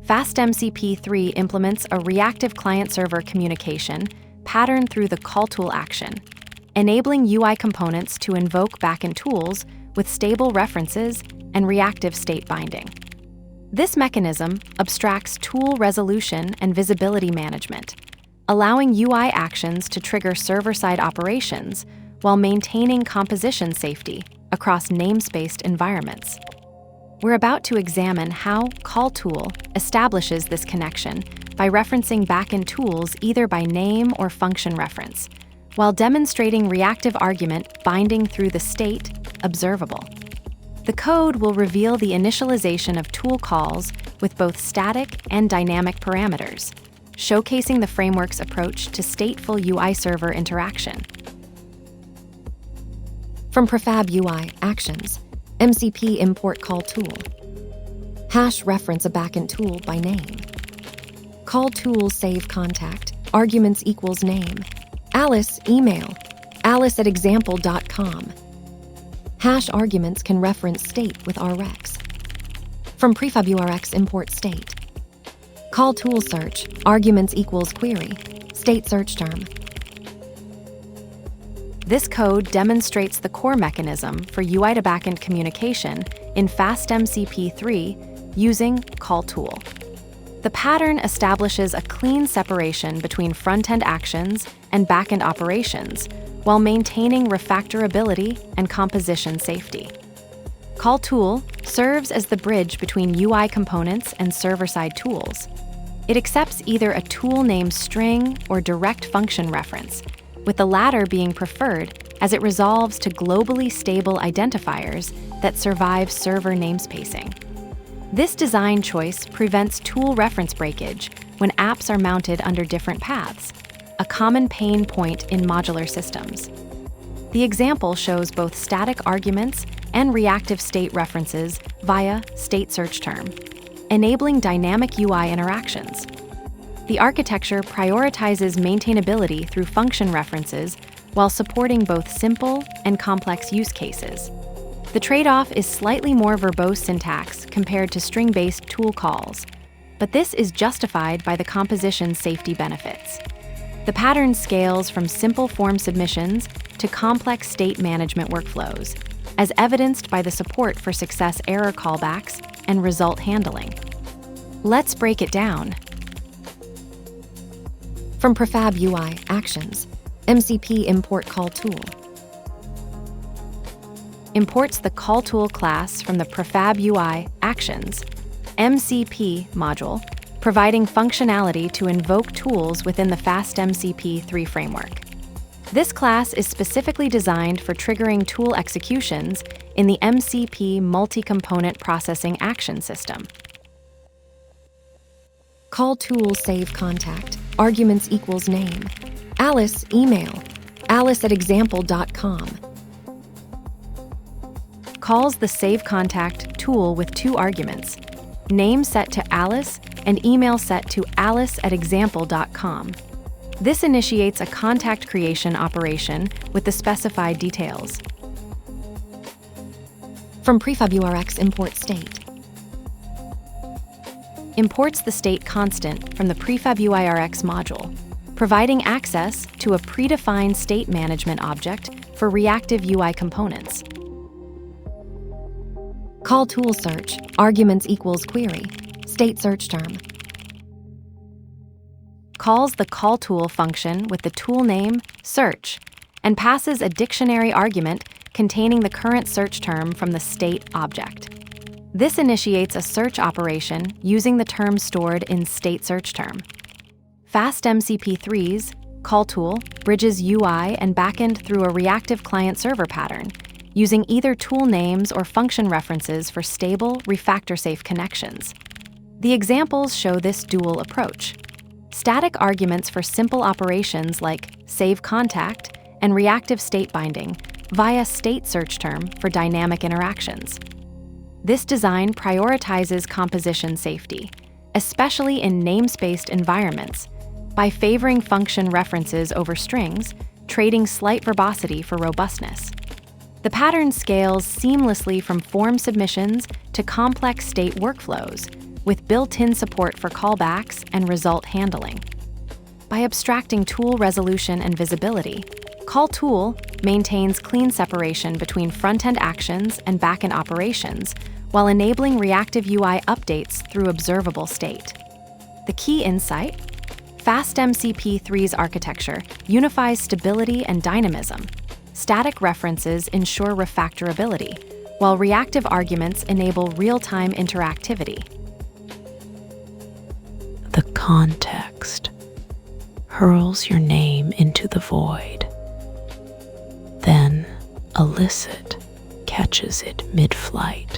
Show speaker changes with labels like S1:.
S1: FastMCP 3 implements a reactive client-server communication pattern through the CallTool action, enabling UI components to invoke backend tools with stable references and reactive state binding. This mechanism abstracts tool resolution and visibility management, allowing UI actions to trigger server-side operations while maintaining composition safety across namespaced environments. We're about to examine how CallTool establishes this connection by referencing backend tools either by name or function reference, while demonstrating reactive argument binding through the state observable. The code will reveal the initialization of tool calls with both static and dynamic parameters, showcasing the framework's approach to stateful UI server interaction. From prefab UI actions, MCP import CallTool. Hash reference a backend tool by name. CallTool save contact, arguments equals name. Alice email, alice@example.com. Hash arguments can reference state with rx. From prefab URX import state. CallTool search, arguments equals query, state search term. This code demonstrates the core mechanism for UI-to-backend communication in FastMCP 3 using CallTool. The pattern establishes a clean separation between front-end actions and back-end operations while maintaining refactorability and composition safety. CallTool serves as the bridge between UI components and server-side tools. It accepts either a tool name string or direct function reference, with the latter being preferred as it resolves to globally stable identifiers that survive server namespacing. This design choice prevents tool reference breakage when apps are mounted under different paths, a common pain point in modular systems. The example shows both static arguments and reactive state references via state search term, enabling dynamic UI interactions. The architecture prioritizes maintainability through function references while supporting both simple and complex use cases. The trade-off is slightly more verbose syntax compared to string-based tool calls, but this is justified by the composition safety benefits. The pattern scales from simple form submissions to complex state management workflows, as evidenced by the support for success error callbacks and result handling. Let's break it down. From prefab UI actions, MCP import CallTool. Imports the CallTool class from the prefab UI actions MCP module, providing functionality to invoke tools within the FastMCP 3 framework. This class is specifically designed for triggering tool executions in the MCP multi-component processing action system. CallTool save contact, arguments equals name. Alice email, alice@example.com. Calls the save contact tool with two arguments, name set to Alice and email set to alice@example.com. This initiates a contact creation operation with the specified details. From prefab URX import state. Imports the state constant from the prefab UIRX module, providing access to a predefined state management object for reactive UI components. CallTool search, arguments equals query, state search term. Calls the CallTool function with the tool name search and passes a dictionary argument containing the current search term from the state object. This initiates a search operation using the term stored in state search term. FastMCP 3's CallTool bridges UI and backend through a reactive client-server pattern, using either tool names or function references for stable, refactor-safe connections. The examples show this dual approach. Static arguments for simple operations like save contact and reactive state binding via state search term for dynamic interactions. This design prioritizes composition safety, especially in namespaced environments, by favoring function references over strings, trading slight verbosity for robustness. The pattern scales seamlessly from form submissions to complex state workflows, with built-in support for callbacks and result handling. By abstracting tool resolution and visibility, CallTool maintains clean separation between front-end actions and back-end operations while enabling reactive UI updates through observable state. The key insight? FastMCP3's architecture unifies stability and dynamism. Static references ensure refactorability, while reactive arguments enable real-time interactivity.
S2: The context hurls your name into the void. Then elicit catches it mid-flight.